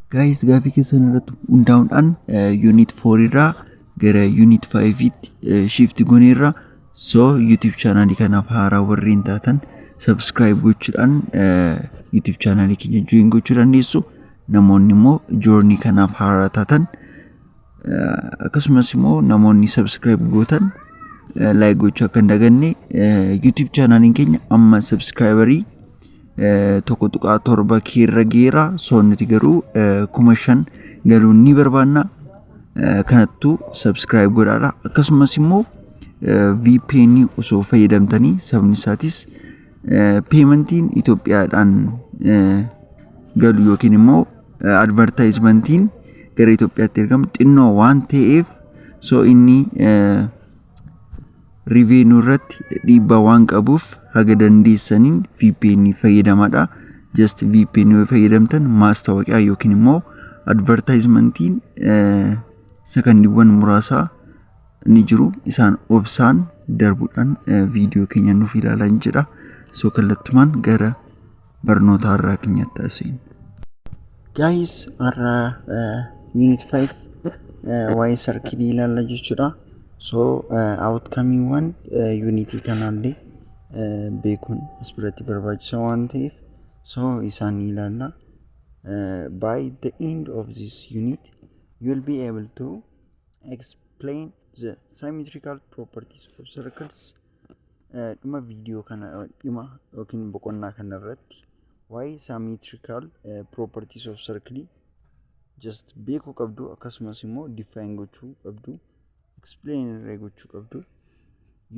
Guys, gaafii keessan irratti hundaa'uudhaan unit 4 irraa gara unit 5 tti shift goneerra. So YouTube channel kanaaf haaraa warreen taatan subscribe gochuudhaan YouTube channel keenya join gochuu dandeessu. Namoonni immoo journey kanaaf haaraa taatan akkasumas immoo namoonni subscribe gootan like gochuu akka hin daganne. YouTube channel keenya amma subscriberii tokko tuqaa 7 keerra geera. So nuti garuu 5,000 galuu ni barbaanna. Kanattu subscribe godhaadha. Akkasumas immoo VPN osoo fayyadamtanii sabni isaatis paymentiin Itoophiyaadhaan galu yookiin immoo advertisementiin gara Itoophiyaatti ergamu xinnoo waan ta'eef so inni revenue irratti dhiibbaa waan qabuuf haga dandeessaniin VPN fayyadamadha. Just VPN yoo fayyadamtan maastaawoqiyaa yookiin immoo advertisementiin sekondiiwwan muraasa ni jiru. Isaan obsaan darbuudhaan viidiyoo keenya nuuf ilaalaa jira. So kallattumaan gara barnoota har'aa keenyatti taasisna. Guys, har'a unit 5 waa'ee sarkilii ilaalla jechuudha. So outcome one unity kanallee beekun asirratti barbaachisaa waan ta'eef so isaan ilaalla. By the end of this unit you will be able to explain the symmetrical properties of circles. Dhuma viidiyoo kana dhuma yookiin boqonnaa kanarratti waa'ee symmetrical properties of circle just beekuu qabdu. Akkasumas immoo define gochuu qabdu. Explain gochuu qabdu.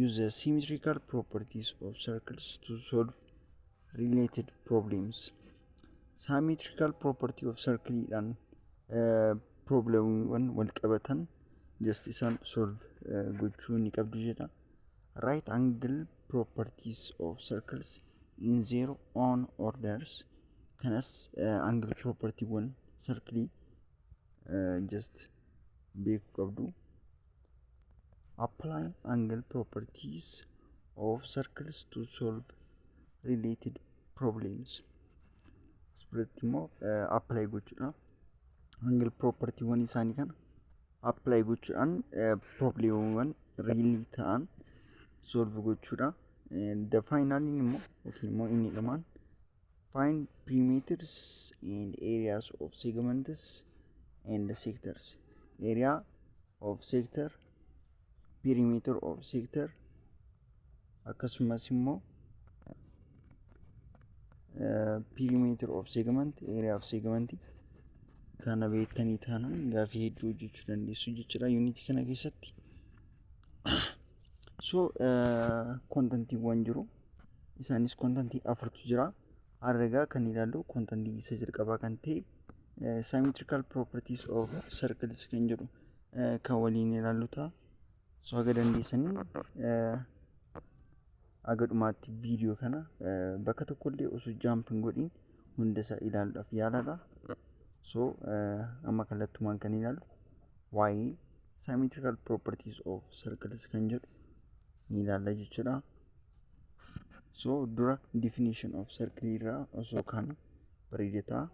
Use the symmetrical properties of circles to solve related problems. Symmetrical property of circle and problem one wal qabatan just isaan solve gochuu ni qabdu jedha. Right angle properties of circles in their own orders. Kanas angle property one circle just beekuu qabdu. Apply angle properties of circles to solve related problems. Spread more apply gochuudha. Angle property one isaan kan apply gochuudhaan problem one really ta'an solve gochuudha. And the final immoo yookiin immoo inni dhumaan find perimeters and areas of segments and sectors. Area of sector, perimeter of sector, akkasumas immoo perimeter of segment, area of segment kana beektanii taanaan gaafii hedduu hojjechuu dandeessu jechuudha unity kana keessatti. So contentiiwwan jiru. Isaanis contentii afurtu jira. Har'a kan ilaallu contentii isa jalqabaa kan ta'e symmetrical properties of circles kan jedhu kan waliin ilaallu ta'a. So haga dandeessanii haga dhumaatti viidiyoo kana bakka tokkollee osoo jaampin godhin hunda isaa ilaaluudhaaf yaalaadha. So amma kallattumaan kan ilaallu waa'ee symmetrical properties of circles kan jedhu ni ilaalla jechuudha. So dura definition of circle irraa osoo kan bareedataa.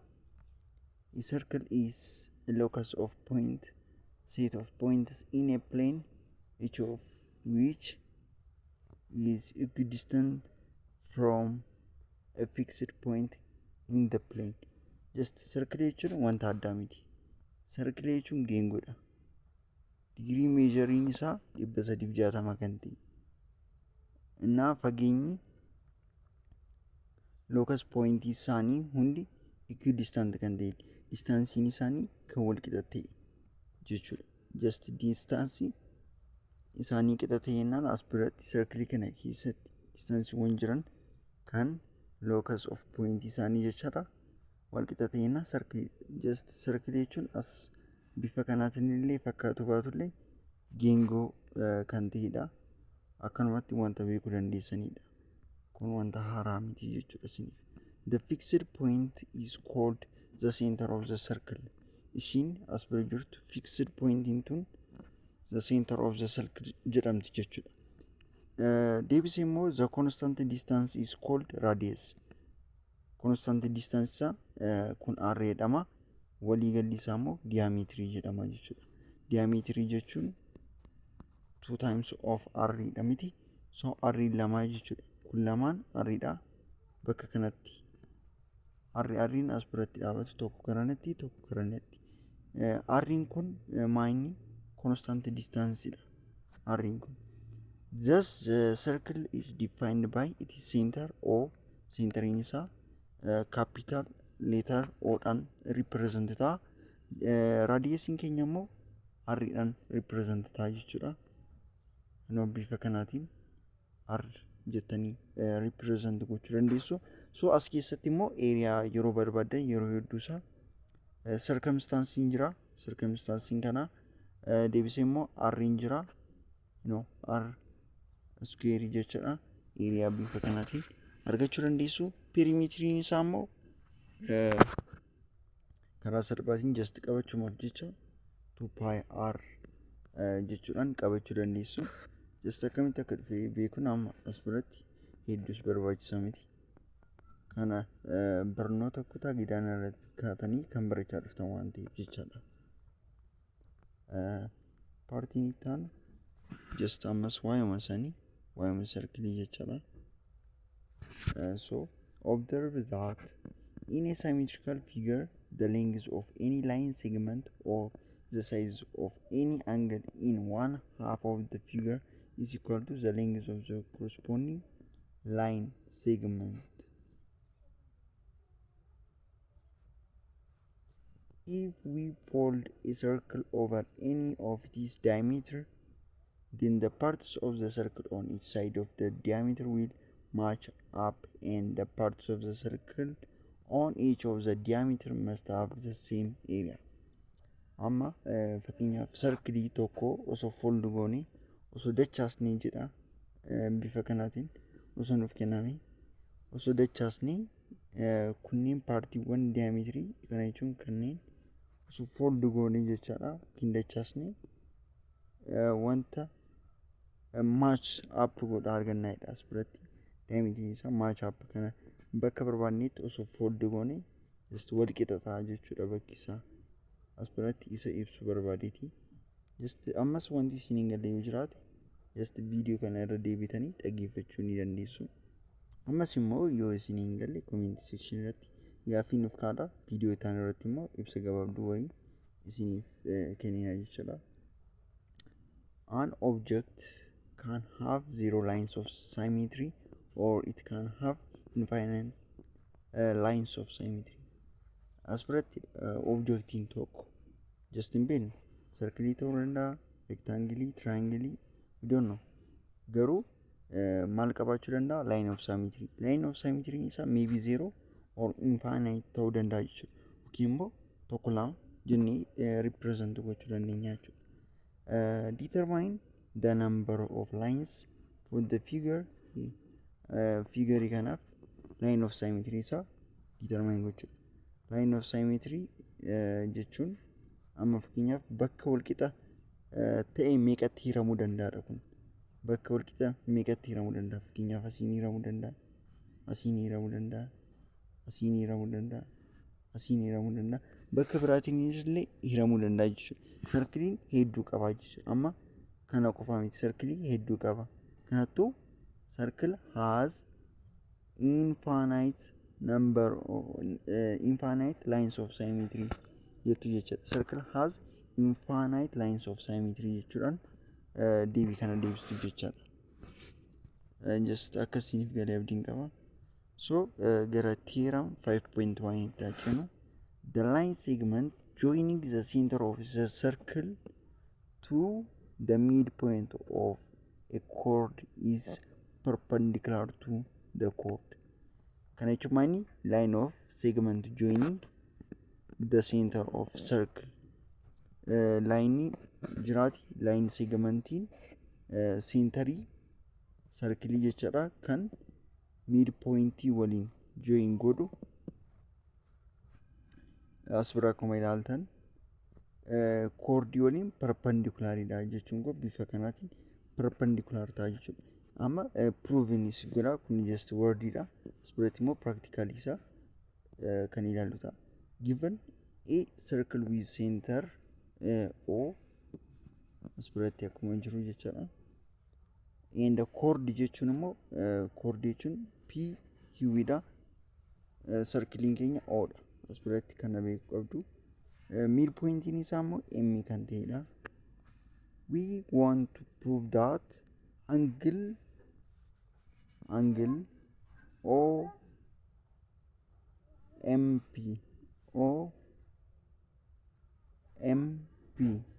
A circle is a locus of point, set of points in a plane, each of which is equidistant from a fixed point in the plane. Just circle jechuun wanta addaa miti. Circle jechuun geengoodha. Degree measuring isaa 360 kan ta'e. Innaa fageenyi locus point isaanii hundi equidistant kan ta'e. Distansiin isaanii kan wal qixa ta'e jechuudha. Just distance isaanii qixa ta'ennaan as biratti circle kana keessatti distansiiwwan jiran kan locus of point isaanii jechuudha. Wal qixa ta'ennaan circle just circle jechuun as bifa kanaatiin illee fakkaatu baatullee geengoo kan ta'edha. Akkanumatti wanta beekuu dandeessanidha. Kun wanta haaraa miti jechuudha isiniif. The fixed point is called the center of the circle. Ishiin as bira jirtu fixed point intun the center of the circle jedhamti jechuudha. Deebisee immoo the constant distance is called radius. Constant distance kun r jedhama. waliigalli isaa immoo diyaametirii jedhama jechuudha. Diyaametirii jechuun 2 times of r dha miti. So r lamaa jechuudha. Kun lamaan r dha. Bakka kanatti r'n as biratti dhaabatu tokko garanatti tokko garanatti. R'n kun maayini constant distance dha. R'n kun. Thus the circle is defined by its center o centering isaa capital letter o dhaan represent ta'a. Radiusiin keenya immoo r dhaan represent ta'a jechuudha. Nama bifa kanaatiin r jettanii represent gochuu dandeessu. So as keessatti immoo area yeroo barbaadan yeroo hedduu isaa circumstancein jira. Circumstancein kana deebisee immoo r jira. R square jechuudha. Area bifa kanaatiin argachuu dandeessu. Perimeteriin isaa immoo karaa salphaatiin just qabachuudhaaf jecha 2 pi r jechuudhaan qabachuu dandeessu. Just akkamitti akka dhufe beekuun amma as biratti hedduus barbaachisaa miti. Kana barnoota kutaa gidaana irratti kaatanii kan barachaa dhuftan waan ta'eef jechaadha. Paartiin itti aanu just ammas waa'uma isaanii waa'uma circle jechaadha. So observe that in a symmetrical figure the length of any line segment or the size of any angle in one half of the figure is equal to the length of the corresponding line segment. If we fold a circle over any of these diameter, then the parts of the circle on each side of the diameter will match up and the parts of the circle on each of the diameter must have the same area. Amma fakkeenyaaf sarkilii tokko osoo fold goone osoo dachaasnee jedha bifa kanaatiin osoo nuuf kenname osoo dachaasnee kunniin paartiiwwan diyaametirii kana jechuun kanneen osoo fold goone jechaadha. Kin dachaasnee wanta match up godha argannaadha as biratti diyaametirii isaa match up kana bakka barbaannetti osoo fold goone just wal qixa ta'a jechuudha bakki isaa. As biratti isa ibsu barbaadeeti. Just ammas wanti isin hin galle yoo jiraate just viidiyoo kana irra deebitanii dhaggeeffachuu ni dandeessu. Ammas immoo yoo isin hin galle comment section irratti gaaffii nuuf kaa'aa. Viidiyoo itaan irratti immoo ibsa gabaabduu wayii isiniif kennina jechuudha. An object can have 0 lines of symmetry or it can have infinite lines of symmetry. As biratti objectiin tokko just hin beeknu circle ta'uu danda'a, rectangle, triangle, we don't know. Garuu maal qabaachuu danda'a? Line of symmetry. Line of symmetry isaa maybe 0 or infinite ta'uu danda'a jechuudha. Yookiin immoo tokko lama jennee represent gochuu dandeenya jechuudha. Determine the number of lines for the figure. Figure kanaaf line of symmetry isaa determine gochuudha. Line of symmetry jechuun amma fakkeenyaaf bakka walqixa ta'e meeqatti hiramuu danda'aadha kun. Bakka walqixa meeqatti hiramuu danda'a? Fakkeenyaaf asiin hiramuu danda'a, asiin hiramuu danda'a, asiin hiramuu danda'a, asiin hiramuu danda'a. Bakka biraatiin illee hiramuu danda'a jechuudha. Sarkiliin hedduu qaba jechuudha. Amma kana qofaa miti sarkiliin hedduu qaba. Kanattuu circle has infinite number of infinite lines of symmetry jettu jechuudha. Circle has infinite lines of symmetry jechuudhaan deebii kana deebistu jechaadha. Just akkasiin galee abdiin qaba. So gara theorem 5.1 itti jennu the line segment joining the center of the circle to the midpoint of a chord is perpendicular to the chord. Kana jechuun line of segment joining the center of circle. Line jiraati line segmentiin centerii circle jechuudha kan midpointii waliin join godhu as bira akkuma ilaaltan chordii waliin perpendicular dha jechuun kun bifa kanaatiin perpendicular ta'a jechuudha. Amma proven is godha kun just word dha. As biratti immoo practical isa kan ilaallu ta'a. Given A circle with center O asirratti akkuma jiru jechuudha. And chord jechuun immoo chord jechuun P Q dha. Circling keenya O dha. Asirratti kana beekuu qabdu. Midpoint isaa immoo M kan ta'edha. We want to prove that angle O MP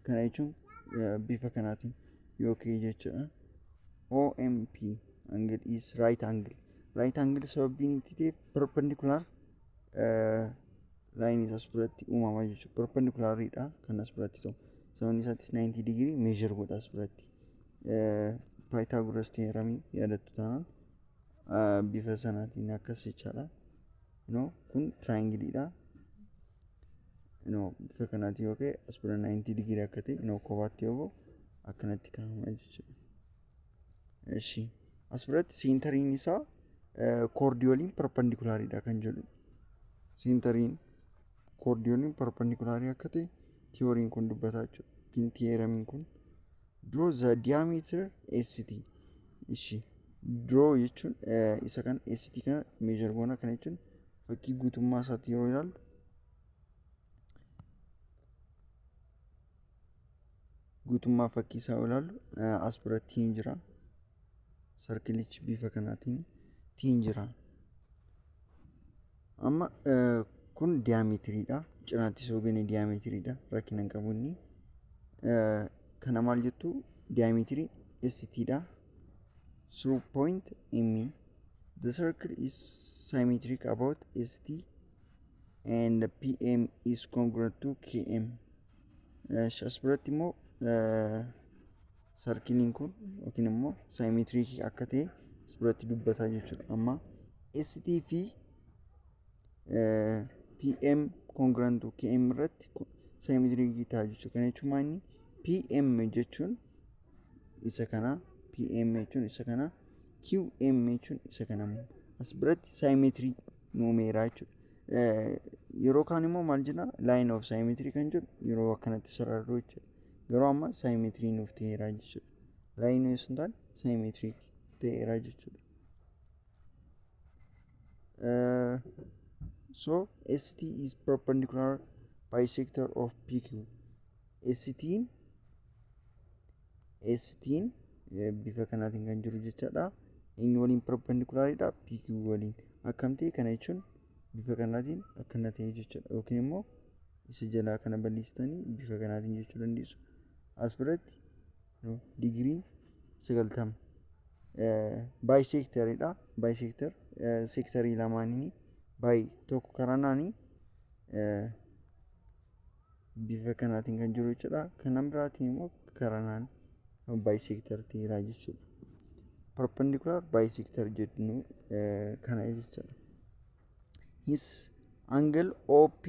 kana jechuun bifa kanaatiin yookiin jechuudha. OMP angle is right angle. Right angle sababiin itti ta'eef perpendicular line is asirratti uumama jechuudha. Perpendicular dha kan asirratti ta'u. Sababni isaatis 90 degree measure godha asirratti. Pythagoras theorem yaadattu taanaan bifa sanaatiin akkas jechaadha. Kun triangle dha. Bifa kanaatiin yookiin asirra 90 degree akka ta'e kophaatti yoo akkanatti kaa'ama jechuudha. Eshi asirratti seentariin isaa koordii waliin perpendicular dha kan jedhu. Seentariin koordii waliin perpendicular akka ta'e theory'n kun dubbataa jechuudha. Theorem'n kun draw the diameter ST. Eshi draw jechuun isa kan ST kana measure goona kana jechuun fakkii guutummaa isaatti yeroo ilaallu guutummaa fakkii isaa ilaallu as biratti hin jira. Sarkilichi bifa kanaatiin tiin jira. Amma kun diametriidha. Cinaatti sooganii diametriidha. Rakkina hin qabu inni. Kana maal jettu diametrii ST dha. Through point M. The circle is symmetric about ST and PM is congruent to KM. As biratti immoo sarkiliin kun yookiin immoo symmetric akka ta'e as biratti dubbataa jechuudha. Amma ST fi PM congruent to KM irratti symmetric ta'a jechuudha. Kana jechuun maali? PM jechuun isa kana, PM jechuun isa kana, QM jechuun isa kana. As biratti symmetry nuumeeraa jechuudha. Yeroo kaan immoo maal jenna? Line of symmetry kan jedhu yeroo akkanatti sararuu jechuudha. Garuu amma symmetry nuuf ta'eera jechuudha. Line of sun taane symmetry ta'eera jechuudha. So ST is perpendicular bisector of PQ. ST'n bifa kanaatiin kan jiru jechaadha. Inni waliin perpendicular dha PQ waliin. Akkam ta'e kana jechuun bifa kanaatiin akkana ta'e jechuudha. Yookiin immoo isa jalaa kana balleessitanii bifa kanaatiin jechuu dandeessu. As biratti digirii 90 bisector dha. Bisector sektarii lamaanii baay'ee tokko karanaanii bifa kanaatiin kan jiru jechuudha. Kana biraatiin immoo karanaan bisector ta'eera jechuudha. Perpendicular bisector jedhu kana jechuudha. His angle OMP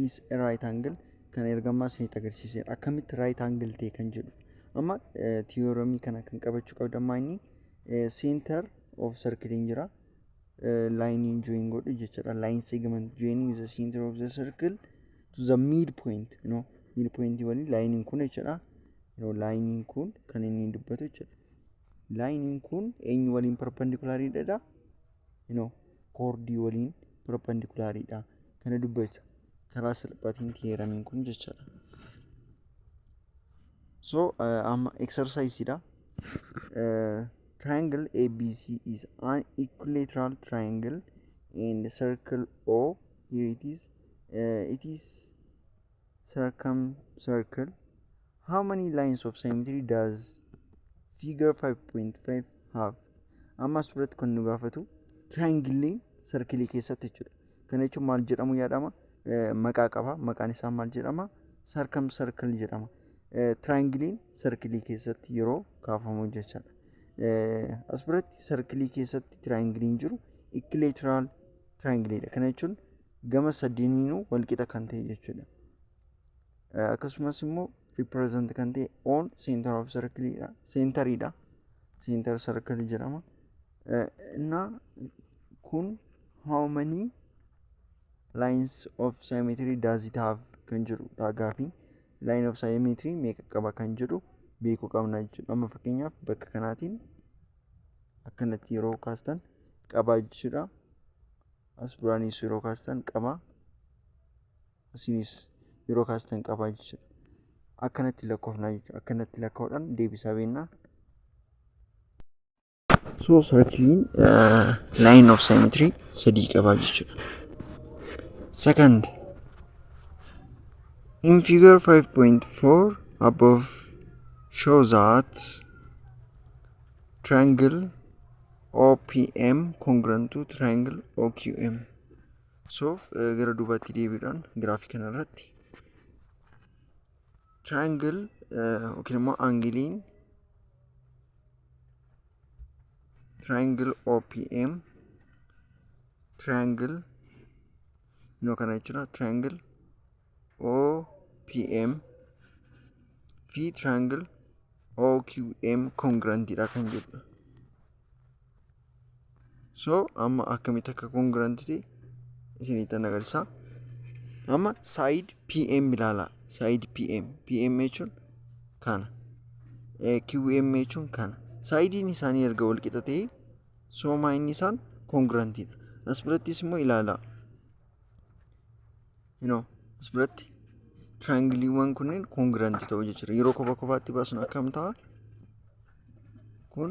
is a right angle. Kan ergamaa isinitti agarsiiseera. Akkamitti right angle ta'e kan jedhu. Amma theoremii kana kan qabachuu qabdan maali? Center of circle jira. Line join godhu jechuudha. Line segment joining the center of the circle to the midpoint. Midpoint waliin line kun jechuudha. Line kun kan inni dubbatu jechuudha. Line kun eenyu waliin perpendicular dha? Koordii waliin perpendicular dha. Kana dubbata. Karaa salphaatiin theoremiin kun jechuudha. So exercise dha. Triangle ABC is an equilateral triangle and circle O. Here it is. It is circumcircle. How many lines of symmetry does figure 5.5 have? Amma asirratti kan nu gaafatu triangle circle keessatti jechuudha. Kana jechuun maal jedhamu yaadama? Maqaa qaba. Maqaan isaa maal jedhama? Circumcircle jedhama. Triangle circle keessatti yeroo kaafamu jechuudha. As biratti circle keessatti triangle jiru equilateral triangle dha. Kana jechuun gama sadiinuu wal qixa kan ta'e jechuudha. Akkasumas immoo represent kan ta'e on center of circle dha. Center dha. Center circle jedhama. Na kun how many lines of symmetry does it have kan jedhu gaafii line of symmetry meeqa qaba kan jedhu beekuu qabna jechuudha. Amma fakkeenyaaf bakka kanaatiin akkanatti yeroo kaastan qabaa jechuudha. As biraanis yeroo kaastan qaba. Asinis yeroo kaastan qabaa jechuudha. Akkanatti lakkoofna jechuudha. Akkanatti lakkoofdhaan deebisaa beekna. So circling line of symmetry sadii qaba jechuudha. Second, in figure 5.4 above show that triangle OPM congruent to triangle OQM. So gara duubatti deebiidhaan giraafii kanarratti triangle yookiin immoo angiliin triangle OPM triangle kana jechuudha. Triangle OPM fi triangle OQM congruent dha kan jedhudha. So amma akkamitti akka congruent ta'e isinitti agarsiisa. Amma side PM ilaala. Side PM jechuun kana. QM jechuun kana. Sidein isaanii erga wal qixa ta'e sooma inni isaan congruent dha. As birattis immoo ilaala. As biratti triangleewwan kunneen congruent ta'u jechuudha. Yeroo kopha kophaatti baasnu akkam ta'a? Kun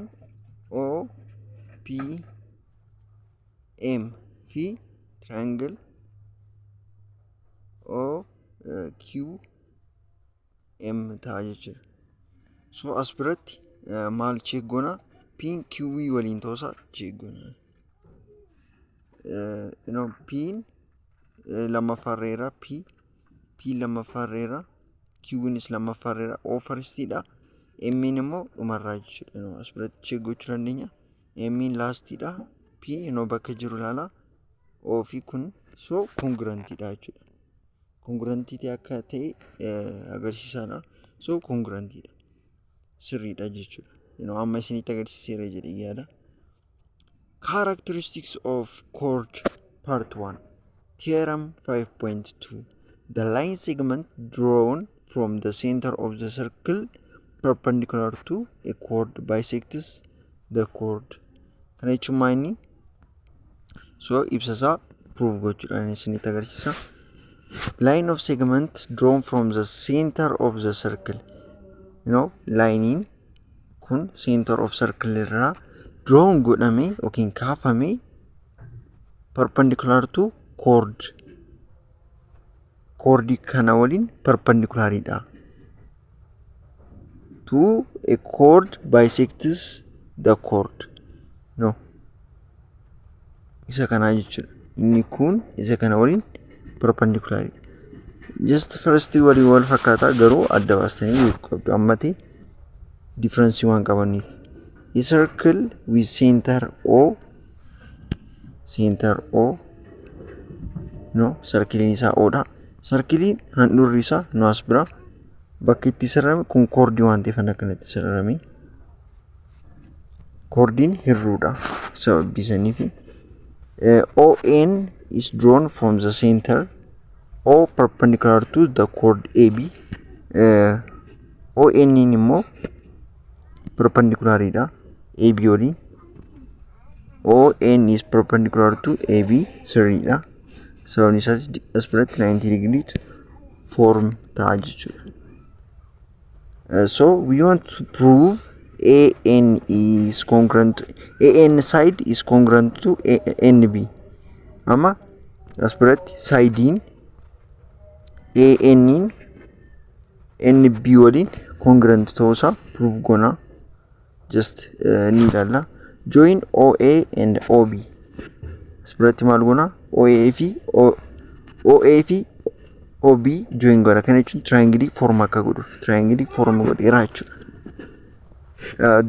OPM fi triangle OQM ta'a jechuudha. So as biratti maal check goona? P QV waliin ta'uusaa check goona. P lammaffaarreera P lammaffaarreera Q'nis lammaffaarreera O firstidha. M'in immoo dhumarraa jechuudha. As biratti check gochuu dandeenya. M'in lastidha. P bakka jiru ilaala. O fi kun so congruentidha jechuudha. Congruentii akka ta'e agarsiisaadha. So congruentidha. Sirriidha jechuudha. Amma isinitti agarsiiseera jedhee yaada. Characteristics of chord part 1. Theorem 5.2. The line segment drawn from the center of the circle perpendicular to a chord bisects the chord. Kana jechuun maali? So ibsasaa prove gochuudhaan isinitti agarsiisa. Line of segment drawn from the center of the circle. Linein kun center of circle irraa drawn godhame yookiin kaafame perpendicular to chord. Chord kana waliin perpendicular dha. To a chord bisects the chord. Isa kana jechuudha. Inni kun isa kana waliin perpendicular. Just first waliin wal fakkaata garuu adda baastanii beekuu qabdu. Ammatti difference waan qabaniif. A circle with center O. Circle isaa O dha. Circle handhuurri isaa as bira bakki itti sirrame kun chord waan ta'eef akkanatti sirrame. Chordin hirruudha sababii saniif. ON is drawn from the center O perpendicular to the chord AB. ON immoo perpendicular dha AB waliin. ON is perpendicular to AB sirriidha. Sababni isaas as biratti 90 degree form ta'a jechuudha. So we want to prove AN is congruent. AN side is congruent to NB. Amma as biratti sidein AN in NB waliin congruent ta'uusaa prove goona. Just ni ilaalla. Join OA and OB. As biratti maal goona? OA fi OB join goona. Kana jechuun triangle form akka godhuuf. Triangle form godheera jechuudha.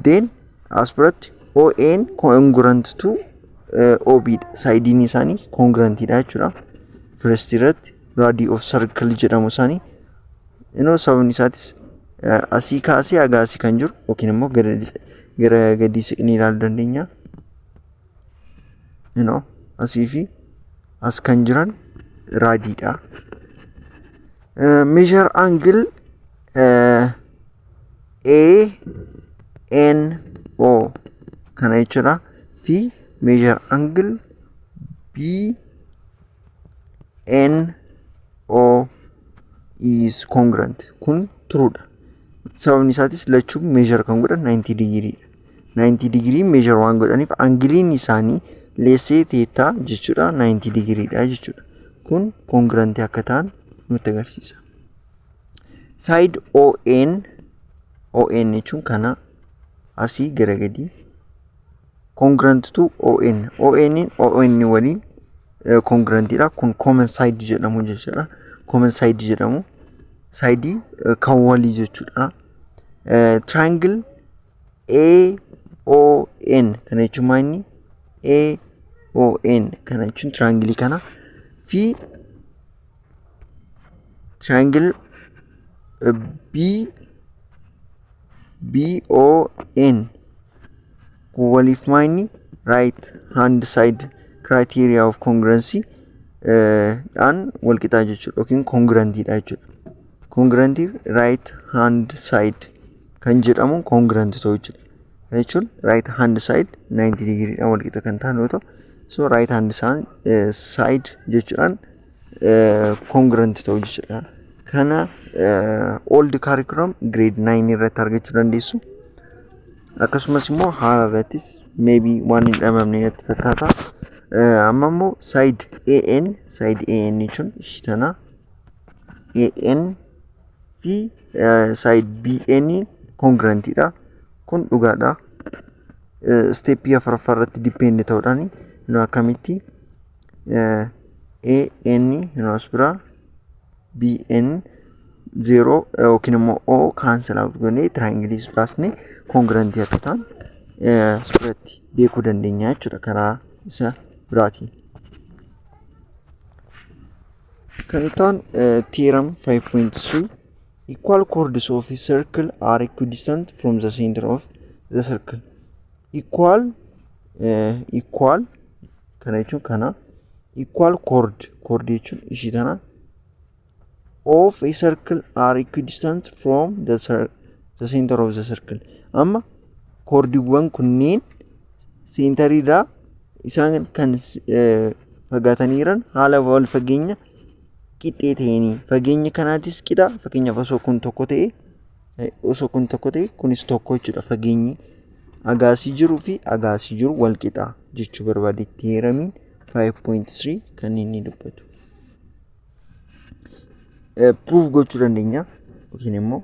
Then as biratti ON congruent to OB sidein isaanii congruent dha jechuudha. First irratti radii of circle jedhamu isaanii sababni isaatis asii kaasee haga asii kan jiru yookiin immoo gara gadii siqnee ilaaluu dandeenya. Asii fi as kan jiran raadiidha. Measure angle ANO kana jechuudha fi measure angle BNO is congruent. Kun true dha. Sababni isaatis lachuu measure kan godhan 90 degree dha. 90 degree measure waan godhaniif angiliin isaanii leessee teetaa jechuudha 90 degree dha jechuudha. Kun congruent akka ta'an nutti agarsiisa. Side ON jechuun kana asii gara gadii congruent to ON waliin congruent dha. Kun common side jedhamu jechuudha. Common side jedhamu side kan walii jechuudha. Triangle AON kana jechuun maanni AON kana jechuun triangle kana fi triangle BON waliif maanni right hand side criteria of congruency dhaan wal qixaa jechuudha yookiin congruent dha jechuudha. Congruent right hand side kan jedhamu congruent ta'u jechuudha. Jechuun right hand side 90 degree dhaan wal qixa kan ta'an yoo ta'u, so right hand side jechuudhaan congruent ta'u jechuudha. Kana old curriculum grade 9 irratti argachuu dandeessu. Akkasumas immoo haara irrattis maybe waan hin dhabamne natti fakkaata. Amma immoo side AN jechuun ishii tana AN fi side BN congruent dha. Kun dhugaadha. Steppii afuraffaa irratti depend ta'uudhaan nu akkamitti AN as bira BN 0 yookiin immoo O cancel out goonee triangles baasnee congruent akka ta'an asirratti beekuu dandeenya jechuudha karaa isa biraatiin. Kan itaan theorem 5.3 equal chords of a circle are equidistant from the center of the circle. Equal kana jechuun kana equal chord jechuun ishii tana of a circle are equidistant from the center of the circle. Amma chordiiwwan kunneen seentariidhaa isaan kan fagaatanii jiran haala wal fageenya qixxee ta'anii fageenya kanaatis qixa. Fakkeenyaaf osoo kun tokko ta'e kunis tokko jechuudha. Fageenyi agaasii jiruu fi agaasii jiru wal qixa jechuu barbaade theoremiin 5.3 kan inni dubbatu. Proof gochuu dandeenya yookiin immoo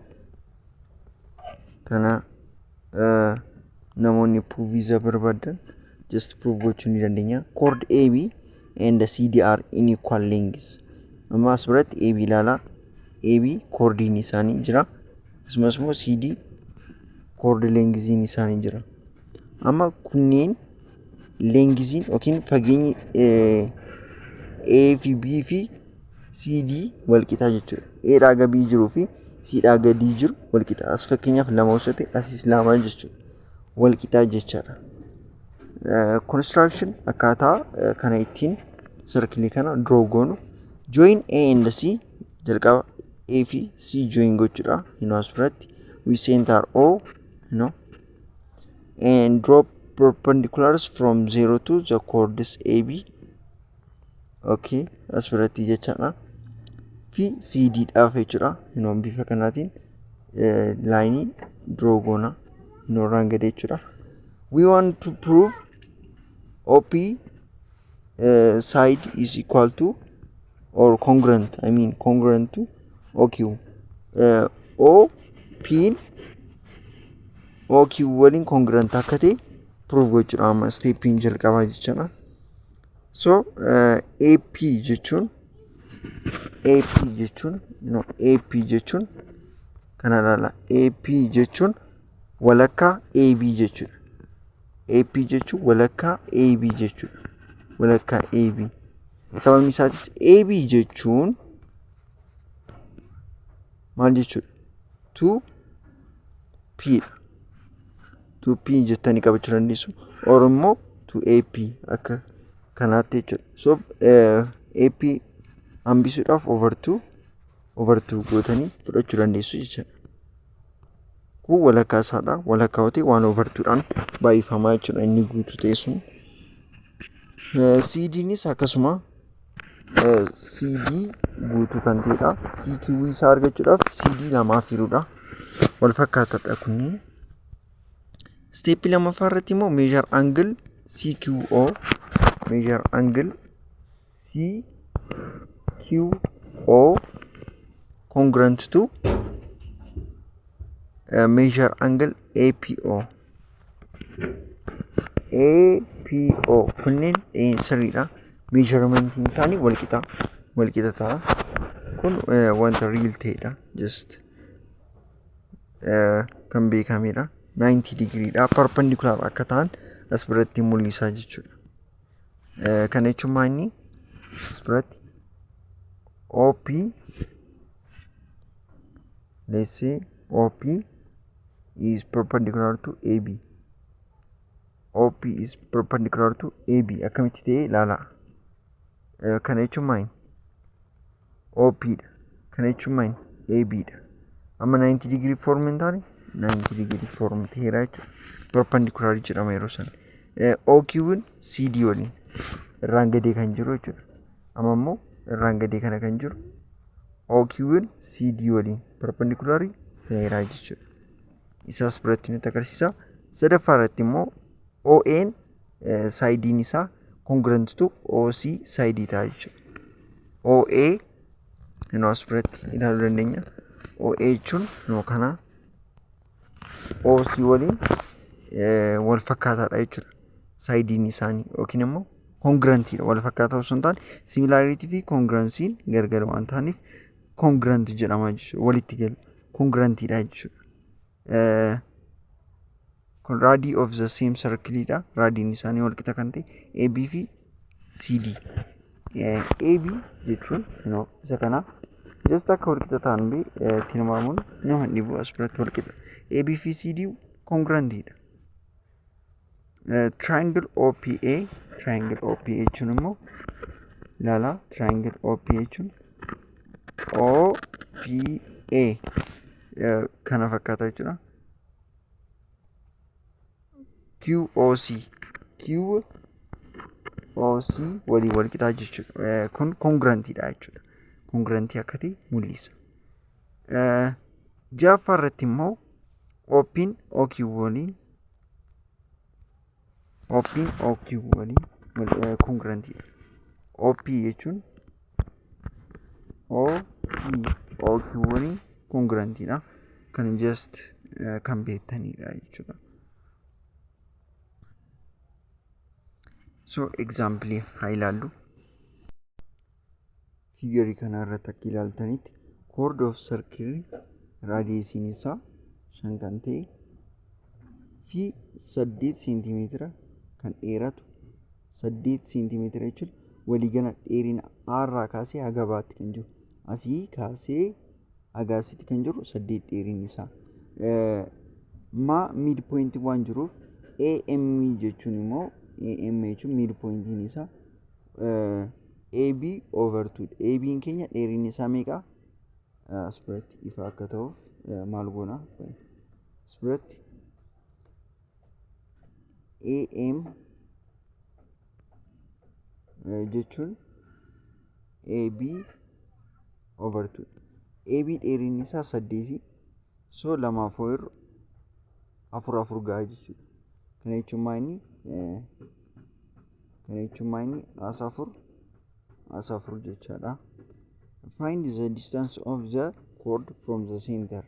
kana namoonni proof isa barbaadan just proof gochuu ni dandeenya. Chord AB and CD are in equal lengths. Amma as biratti AB ilaala. AB chordiin isaanii jira. Akkasumas immoo CD chord lengthiin isaanii jira. Amma kunneen lengthiin yookiin fageenyi A fi B fi CD wal qixa jechuudha. A dhaa gadi jiruu fi C dhaa gadi jiru wal qixa. As fakkeenyaaf lama osoo ta'e asis lama jechuudha. Wal qixa jechaadha. Construction akkaataa kana ittiin circle kana draw goonu. Join A and C jalqaba A fi C join gochuudha. As biratti we center O and draw perpendiculars from 0 to the chords AB. Okay, as biratti jechaadha. Fi CD dhaaf jechuudha. Bifa kanaatiin laayinii draw goona. Irraan gadi jechuudha. We want to prove OP side is equal to or congruent to OQ. OQ waliin congruent akka ta'e prove gochuudha. Amma steppiin jalqabaa jechuudha. So AP jechuun kana ilaala. AP jechuun walakkaa AB jechuudha. AP jechuun walakkaa AB jechuudha. Walakkaa AB. Sababni isaatis AB jechuun maal jechuudha? 2P dha. 2P jettanii qabachuu dandeessu. Or immoo 2AP akka kanaatti jechuudha. So AP hambisuudhaaf over 2 gootanii fudhachuu dandeessu jechuudha. Kun walakkaa isaadha. Walakkaa ta'e waan over 2dhaan baay'ifamaa jechuudha inni guutuu ta'e sun. CDnis akkasuma CD guutuu kan ta'edha. CQ isaa argachuudhaaf CD lamaaf hiruudha. Wal fakkaataadha kunniin. Step lammaffaa irratti immoo measure angle CQO congruent to measure angle APO kunniin sirriidha. Measurement isaanii wal qixa ta'a. Kun wanta real ta'edha. Just kan beekamedha. 90 degreedha. Perpendicular akka ta'an as biratti mul'isaa jechuudha. Kana jechuun maanni as biratti OP let's say OP is perpendicular to AB. OP is perpendicular to AB. Akkamitti ta'e ilaala. Kana jechuun maani OP dha. Kana jechuun maani AB dha. Amma 90 degree form hin taane 90 degree form ta'eera jechuudha. Perpendicular jedhama yeroo sana. OQ'n CD waliin irraan gadee kan jiru jechuudha. Amma immoo irraan gadee kana kan jiru OQ'n CD waliin perpendicular ta'eera jechuudha. Isaas biratti nutti agarsiisa. Sadaffaa irratti immoo ON saayidiin isaa congruent to OC saayidii ta'a jechuudha. OA as biratti ilaaluu dandeenya. OA jechuun noo kana OC waliin wal fakkaataadha jechuudha. Saayidiin isaanii yookiin immoo congruentidha. Wal fakkaataa osoo hin taane similarity fi congruency'n gargar waan ta'aniif congruent jedhama jechuudha. Walitti galu congruentidha jechuudha. Kun radii of the same circle dha. Radiin isaanii wal qixa kan ta'e AB fi CD. AB jechuun isa kana just akka wal qixa ta'an tilmaamuun nama dhibu as biratti wal qixa. AB fi CD congruentidha. Triangle OPA jechuun immoo ilaala. Triangle OPA jechuun OPA kana fakkaata jechuudha. QOC walii wal qixaa jechuudha. Kun congruentidha jechuudha. Congruentii akka ta'e mul'isa. Ja'affaa irratti immoo OP'n OQ waliin congruentidha. OP jechuun OQ waliin congruentidha. Kan just kan beektanidha jechuudha. So example haa ilaallu. Figure kana irratti akka ilaaltanitti chord of circle radiusiin isaa 5 kan ta'e fi 8 centimeter kan dheeratu 8 centimeter jechuun waliigala dheerina irraa kaasee haga baatti kan jiru. Asii kaasee haga asitti kan jiru 8 dheerinni isaa. Midpoint waan jiruuf AM jechuun immoo AM jechuun midpointiin isaa AB over 2. AB'n keenya dheerinni isaa meeqa? As biratti ifa akka ta'uuf maal goona? As biratti AM jechuun AB over 2. AB dheerinni isaa 8. So 2 4 gahaa jechuudha. Kana jechuun maayini as 4 jechaadha. Find the distance of the chord from the center.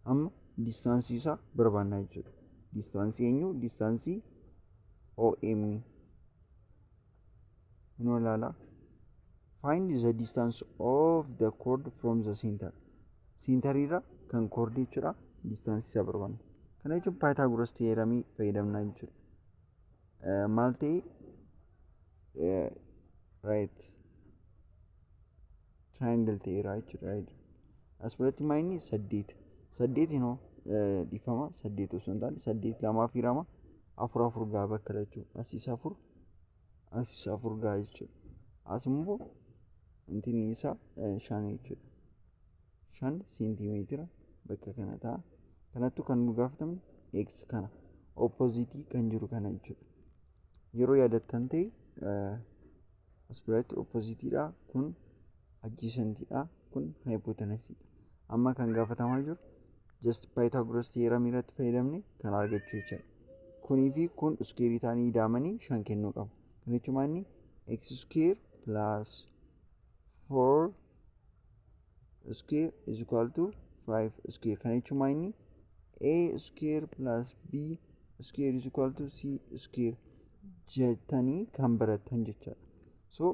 Amma distance isaa barbaanna jechuudha. Distance eenyu? Distance OM. Inoo ilaala. Find the distance of the chord from the center. Center irra kan chord jechuudha. Distance isaa barbaanna. Kana jechuun Pythagoras theorem fayyadamna jechuudha. Maal ta'e right triangle ta'eera jechuudha. Right. As biratti maayini 8. 8 dhifama 8 osoo hin taane 8 lamaa fi 2 4 gahaa bakka lachuu. Asis 4 gahaa jechuudha. As immoo intini isaa 5 jechuudha. 5 seentimeetira bakka kana ta'a. Kanattu kan nu gaafatamne x kana oppositii kan jiru kana jechuudha. Yeroo yaadattan ta'e as biratti oppositiidha kun adjacentiidha kun hypotenasiidha. Amma kan gaafatamaa jiru just Pythagoras theorem irratti fayyadamne kan argachuu jechuudha. Kunii fi kun square ta'anii ida'amanii 5 kennuu qabu. Kana jechuun inni x square plus 4 square is equal to 5 square. Kana jechuun inni a square plus b square is equal to c square jettanii kan baratan jechuudha. So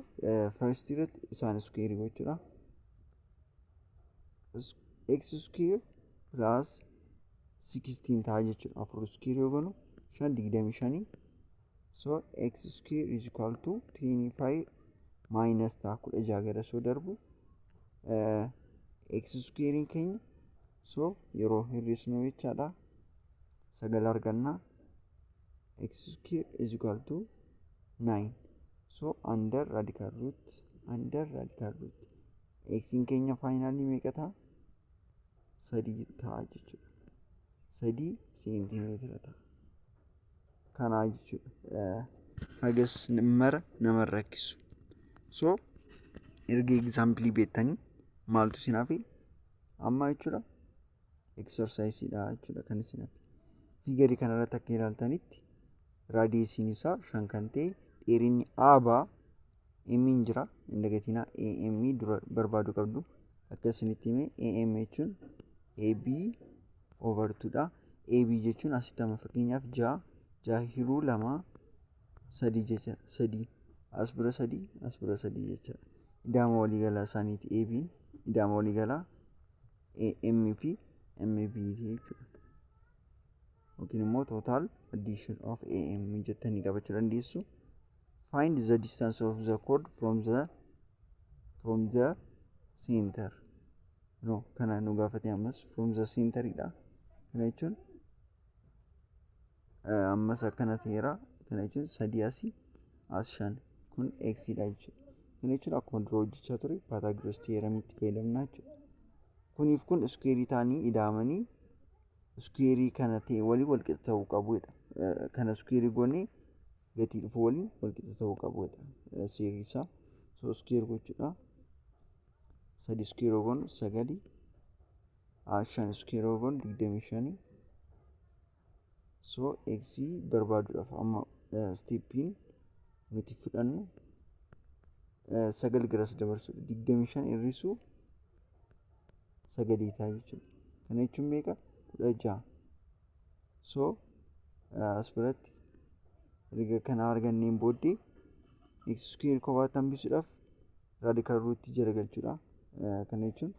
first irratti isaan square gochuudha. X square plus 16 ta'a jechuudha. 4 square yoo goonu 5 so x square is equal to 25 minus ta'a 16 gara soo darbu x square keenya so yeroo hir'isnu jechaadha 9 arganna. X square is equal to 9. So under radical root x in keenya finally meeqa ta'a 3 ta'a jechuudha. 3 seentimeetira ta'a. Kana jechuudha hagas mara nama rakkisu. So erga example beektanii maaltu sinaafi amma jechuudha exercise dha jechuudha kan sinaafi. Figure kanarratti akka ilaaltanitti radiisiin isaa 5 kan ta'e dheerinni aabaa m jira indagatina am dura barbaadu qabdu akkasinitti hime am jechuun ab over 2 dha. ab jechuun asitti amma fakkeenyaaf 6 hiruu 2 3 jecha 3 as bira 3 jecha ida'ama waliigalaa isaaniiti ab ida'ama waliigalaa am fi mb jechuudha. Yookiin immoo total addition of am jettanii qabachuu dandeessu. Find the distance of the chord from the center. No, kana nu gaafate ammas from the center dha. Kana jechuun ammas akkana ta'eera. Kana jechuun 3 asii as 5 kun x dha jechuudha. Kana jechuun akkuma dura hojjechaa ture Pythagoras theorem itti fayyadamna jechuudha. Kuniif kun square ta'anii ida'amanii square kana ta'e walii wal qixa ta'uu qabuudha. Kana square goonee gatii dhufu waliin wal qixa ta'uu qabuudha. Seerri isaa so square gochuudha. 3 square goon 9 5 square goon 25 so x barbaaduudhaaf amma steppiin nuti fudhannu 9 garas dabarsuudha. 25 hir'isuu 9 ta'a jechuudha. Kana jechuun meeqa 16. So as biratti erga kana arganneen booddee x square kophaatti hambisuudhaaf radical root jala galchuudha. Kana jechuun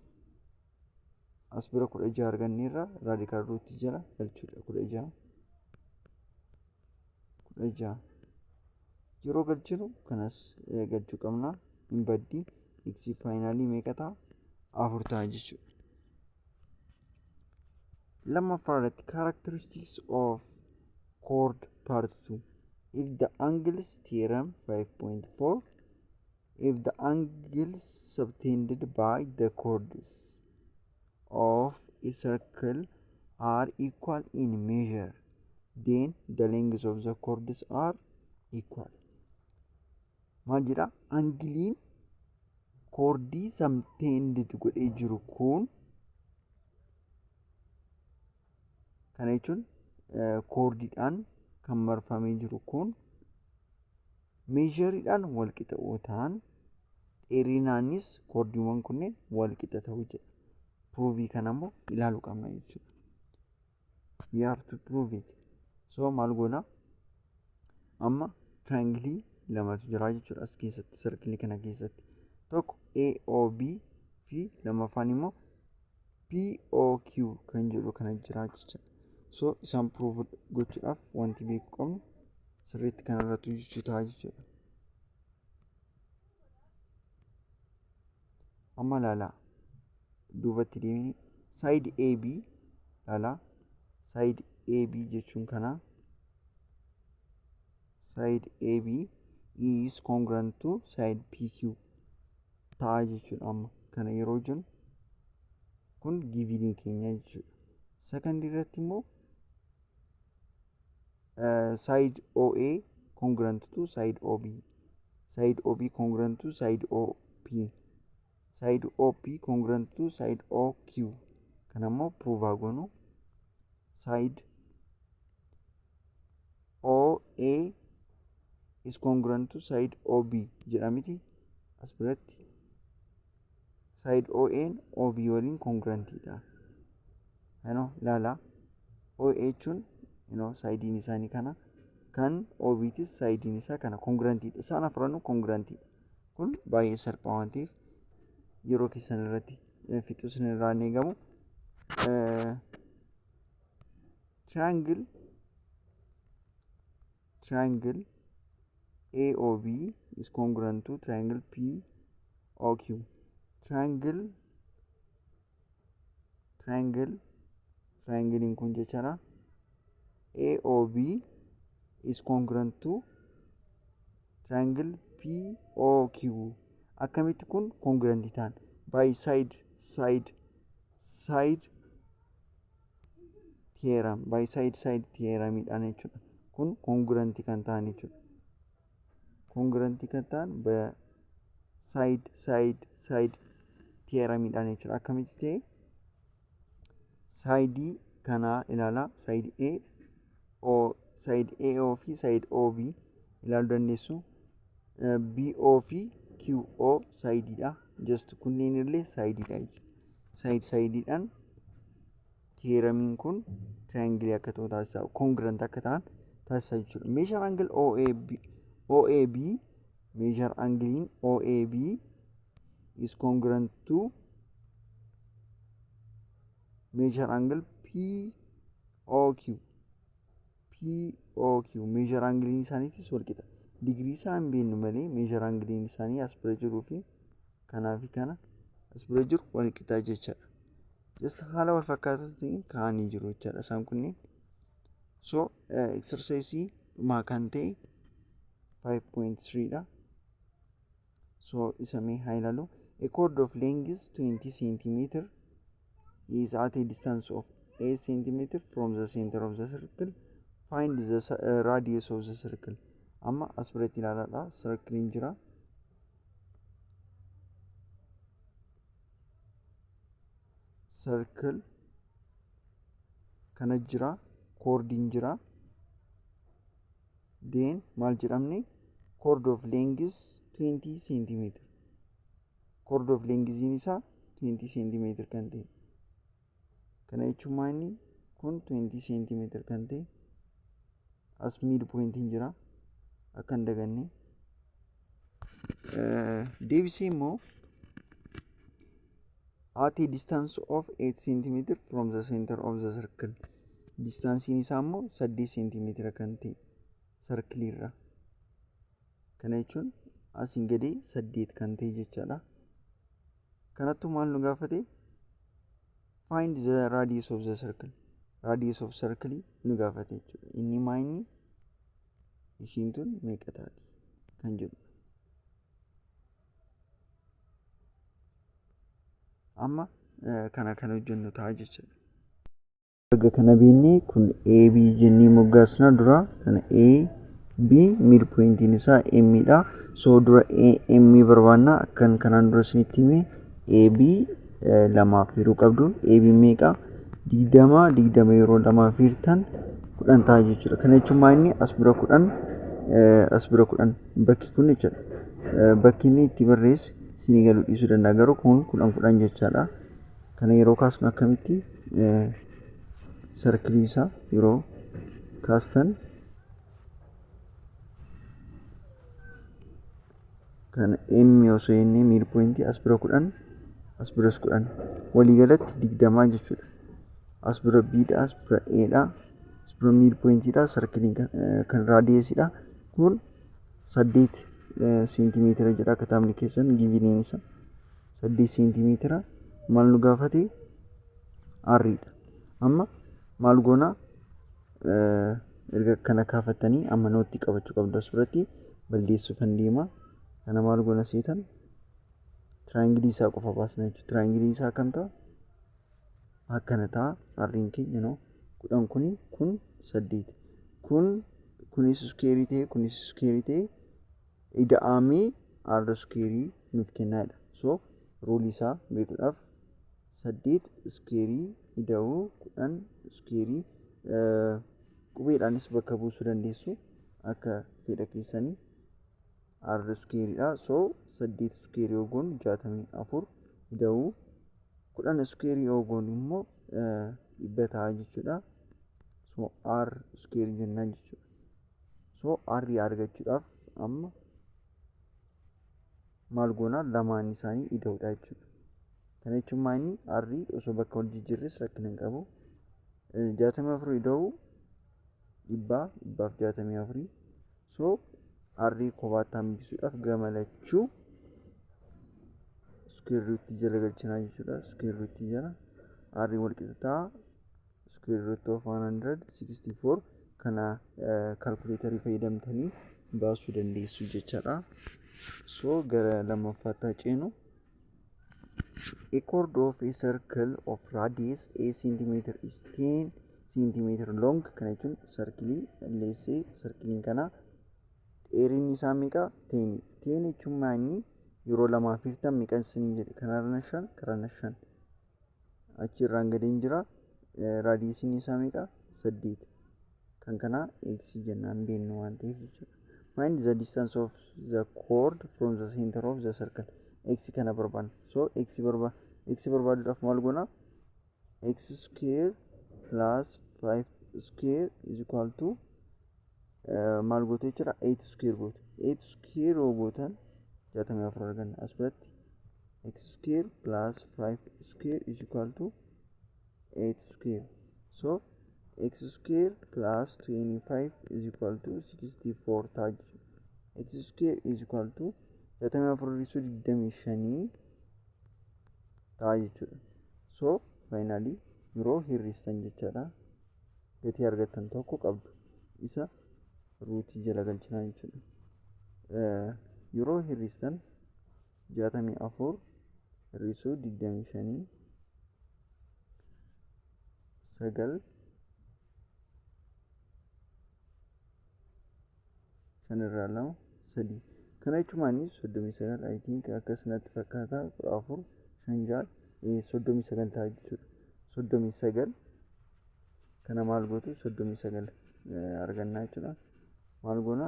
as bira 16 arganneerra radical root jala galchuudha. 16 yeroo galchinu kanas galchuu qabna hin baddi x finally meeqa ta'a 4 ta'a jechuudha. Lammaffaa irratti characteristics of chord part 2. If the angles theorem 5.4 if the angles subtended by the chords of a circle are equal in measure then the lengths of the chords are equal. Maal jedha angiliin chordii subtended godhee jiru kun kana jechuun chordiidhaan kan marfamee jiru kun meesharidhaan wal qixa ta'an dheerinaanis chordiiwwan kunneen wal qixa ta'uu jedha. Prove kana immoo ilaaluu qabna jechuudha. We have to prove it. So maal goona amma triangle lamatu jira jechuudha as keessatti circle kana keessatti tokko AOB fi lamaffaan immoo POQ kan jedhu kana jira jechuudha. So isaan prove gochuudhaaf wanti beekuu qabnu sirriitti kanarratti hojjechuu ta'a jechuudha. Amma laalaa duubatti deemnee side AB laalaa side AB jechuun kana side AB is congruent to side PQ. ta'a jechuudha. Amma kana yeroo jennu kun givinii keenya jechuudha. Second irratti immoo side OA congruent to side OB, side OB congruent to side OP, side OP congruent to side OQ. Kana immoo prove haa goonu. Side OA is congruent to side OB jedha miti as biratti. Side OA OB waliin congruentidha. Laala OA jechuun saaydiin isaanii kana, kan OBtis saaydiin isaa kana congruentidha. Isaan afranuu congruentidha. Kun baay'ee salphaa waan ta'eef yeroo keessan irratti fixuu isin irraa ni eegamu. Triangle AOB is congruent to triangle POQ. Triangle kun jechaadha. AOB is congruent to triangle POQ. Akkamitti kun congruent ta'an? By side theorem. By side theorem dhaan jechuudha. Kun congruent kan ta'an jechuudha. Congruent kan ta'an by side theorem dhaan jechuudha. Akkamitti ta'e? Side kana ilaala. Side AO fi side OB ilaaluu dandeessu. BO fi QO sideidha. Just kunneen illee sideidha jechuudha. Side dhaan theoremiin kun triangle akka ta'u taasisa. Congruent akka ta'an taasisa jechuudha. Measure angle OAB measure angle OAB is congruent to measure angle POQ. Measure angle isaaniitis wal qixa. Degree isaan beeknu malee measure angle isaanii as bira jiruu fi kanaa fi kana as bira jiru wal qixa jechaadha. Just haala wal fakkaataa ta'een kaa'anii jiru jechaadha isaan kunneen. So exercise maa kan ta'e 5.3 dha. So isa mee haa ilaallu. A chord of length 20 cm is at a distance of 8 cm from the center of the circle. Find the radius of the circle. Amma as biratti ilaaladha. Circle jira. Circle kana jira. Chord jira. Then maal jedhamne? Chord of length 20 cm. Chord of length isaa 20 cm kan ta'e. Kana jechuun maanni kun 20 cm kan ta'e. As midpoint jira. Akka hin daganne. Deebisee immoo at a distance of 8 cm from the center of the circle. Distance isaa immoo 8 cm kan ta'e circle irra. Kana jechuun asiin gadee 8 kan ta'e jechaadha. Kanattu maal nu gaafate? Find the radius of the circle. Radius of circle nu gaafate jechuudha. Inni maayini ishiin tun meeqa taati kan jedhu. Amma kana hojjennu ta'a jechuudha. Erga kana beeknee kun AB jennee moggaasna dura. Kana AB midpoint isaa M dha. So dura M barbaanna. Akkan kanaan dura isinitti hime AB lamaaf hiruu qabdu. AB meeqa? 20 yeroo lamaaf hirtan 10 ta'a jechuudha. Kana jechuun maanni as bira 10 bakki kun jechuudha. Bakki inni itti barreesse isinii galuu dhiisuu danda'a. Garuu kun 10 jechaadha. Kana yeroo kaasnu akkamitti circle isaa yeroo kaastan kana M osoo jennee midpoint as bira 10 as biras 10 walii galatti 20 jechuudha. As bira B dha, as bira A dha, as bira midpoint dha, circle kan radius dha. Kun 8 cm jedha kitaabni keessan giviniin isaa 8 cm. Maal nu gaafate? R dha. Amma maal goona? Erga kana kaafattanii amma nootti qabachuu qabdu as biratti balleessuuf hin deema. Kana maal goona seetan? triangle isaa qofa baasna jechuudha. Triangle isaa kam ta'a? Akkana ta'a arriin keenya no. Kudhan kuni kun 8. Kunis square ta'e kunis square ta'e ida'amee r square nuuf kennaadha. So rule isaa beekuudhaaf 8 square ida'uu 10 square qubeedhaanis bakka buusuu dandeessu akka fedha keessanii r square dha. So 8 square yoo goonu 64 ida'uu 10 square yoo goonu immoo dhibba ta'a jechuudha. So r square jennaan jechuudha. So r argachuudhaaf amma maal goona lamaan isaanii ida'uudha jechuudha. Kana jechuun maanni r osoo bakka wal jijjiirres rakkina hin qabu. 64 ida'uu dhibbaaf 64. So r kophaatti hambisuudhaaf gamalachuu square root jala galchinaa jechuudha. Square root jala r wal qixa ta'a square root of 164 kana calculator fayyadamtanii baasuu dandeessu jechaadha. So gara lammaffaatti ceenu a chord of a circle of radius a centimeter is 10 centimeter long. Kana jechuun sarkilii leessee sarkiliin kana dheerinni isaa meeqa? 10. 10 jechuun maanni yeroo 2 meeqan isiniin jedhe kanarra 5 karana 5 achirraan gadeen jira. Raadiyesiin isaa meeqa? 8. Kan kana x jennaan beeknu waan ta'eef jechuudha. Find the distance of the chord from the center of the circle. X kana barbaanna. So x barbaaduudhaaf maal goona? X square plus 5 square is equal to maal gootu jechuudha? 8 square gootu. 8 square yoo gootan 64 arganna. As biratti x square plus 5 square is equal to 8 square. So x square plus 25 is equal to 64 ta'a jechuudha. X square is equal to 64 ta'a jechuudha. So finally yeroo hir'istan jechaadha gatii argattan tokko qabdu isa ruutii jala galchinaa jechuudha. Yeroo hir'istan 64 hir'isuu 25 9 shanirraa 2 3 kana jechuun 39 I think akkasumatti fakkaata 14 5 39 ta'a jechuudha. 39 kana maal gootu 39 argannaa jechuudha. Maal goona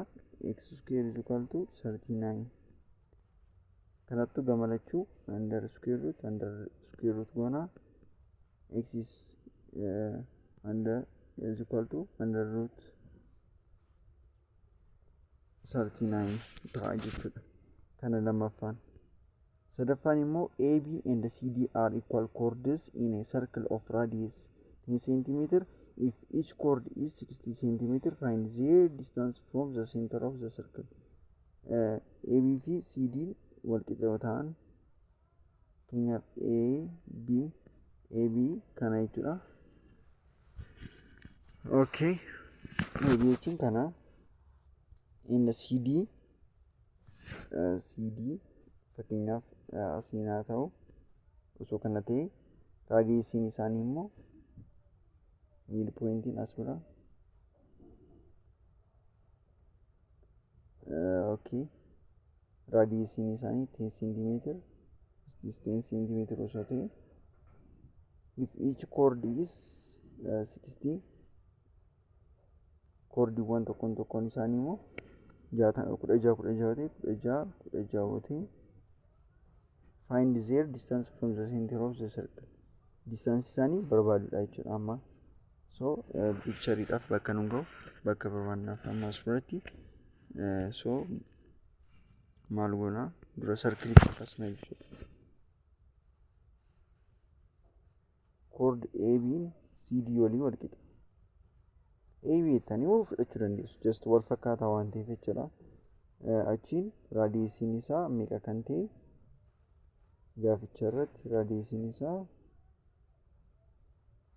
x square is equal to 39 kanattu gamalachuu under square root goona x is equal to under root 39 ta'a jechuudha. Kana lammaffaan. Sadaffaan immoo AB and CD are equal chords in a circle of radius 10 cm. If each chord is 60 cm, find their distance from the center of the circle. AB fi CD wal qixa ta'an keenyaaf AB kana jechuudha. Okay. AB jechuun kana in the CD fakkeenyaaf asiin haa ta'u osoo kana ta'e raadiyesiin isaanii immoo mid pointiin as bira. Okay. Raadiyesiin isaanii 10 cm osoo ta'e if each chord is 60 chordiiwwan tokkoon isaanii immoo 16 find their distance from the center of the circle. Distance isaanii barbaaduudha jechuudha amma. So pictureidhaaf bakka nu ga'u bakka barbaannaaf amma as biratti so maal goona dura circle kaasna jechuudha. Chord AB CD walii wal qixa. AB jettanii fudhachuu dandeessu. Just wal fakkaataa waan ta'eef jechuudha. Achiin raadiyesiin isaa meeqa kan ta'e gaaficha irratti raadiyesiin isaa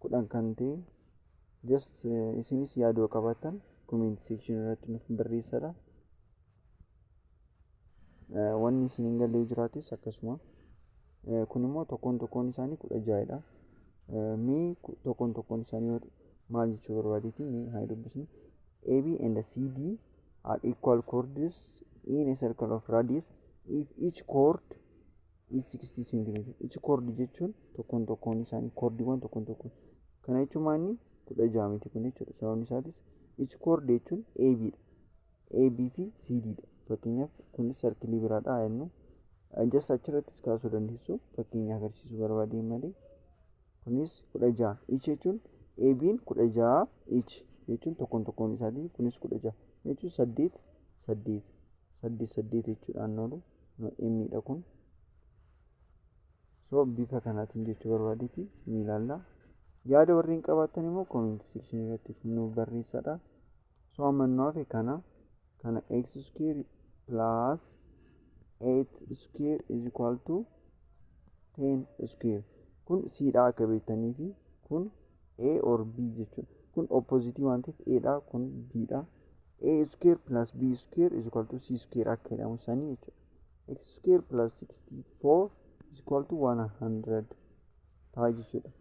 10 kan ta'e just isinis yaaduu qabaatan comment section irratti nuuf barreessaa. Wanni isin hin galle jiraatis akkasuma kun immoo tokkoon isaanii 16dha. Mee tokkoon isaanii maal jechuu barbaadeeti mee haa dubbisnu. AB and CD are equal chords in a circle of radius if each chord is 60 cm. Each chord jechuun tokkoon isaanii chordiiwwan tokkoon kana jechuun maanni 16 miti kun jechuudha. Sababni isaatis each chord jechuun AB dha. AB fi CD dha. Fakkeenyaaf kun sarkilii biraadha jennu. Just achirrattis kaasuu dandeessu. Fakkeenya agarsiisuu barbaadeen malee. Kunis 16. Each jechuun AB'n 16 each jechuun tokkoon isaatii kunis 16. Jechuun 8 jechuudhaan oolu M'dha kun. So bifa kanaatiin jechuu barbaadeeti ni ilaalla. Yaada warreen qabaatan immoo comment section irratti nuuf barreessaa. So amma nuuf kana x square plus 8 square is equal to 10 square. Kun c dha akka beektanii fi kun a or b jechuudha. Kun opposite waan ta'eef a dha kun b dha. A square plus b square is equal to c square akka jedhamu isaanii jechuudha. X square plus 64 is equal to 100 ta'a jechuudha.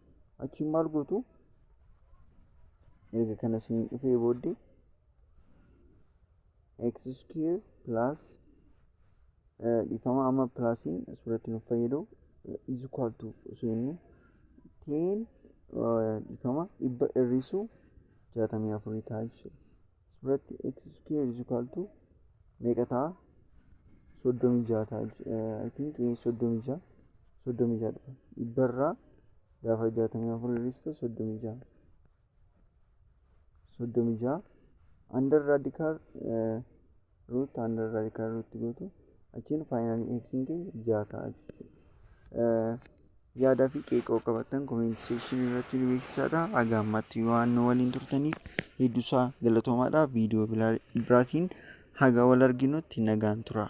Achiin maal gootu erga kana isin dhufee booddee x square plus dhiifama amma plusiin asirratti nuuf fayyadu is equal to osoo inni 10 dhiifama dhibba hir'isuu 64 ta'a jechuudha. Asirratti x square is equal to meeqa ta'a? 36 ta'a. I think 36 dhufa. Dhibbarraa gaafa 64 hir'iste 36 under radical root gootu achiin finally x in keenya 6 ta'a jechuudha. Yaadaa fi qeeqoo qabattan comment section irratti nu beeksisaa. Haga ammaatti waan nu waliin turtaniif hedduusaa galatoomaadha. Viidiyoo biraatiin haga wal arginutti nagaan tura.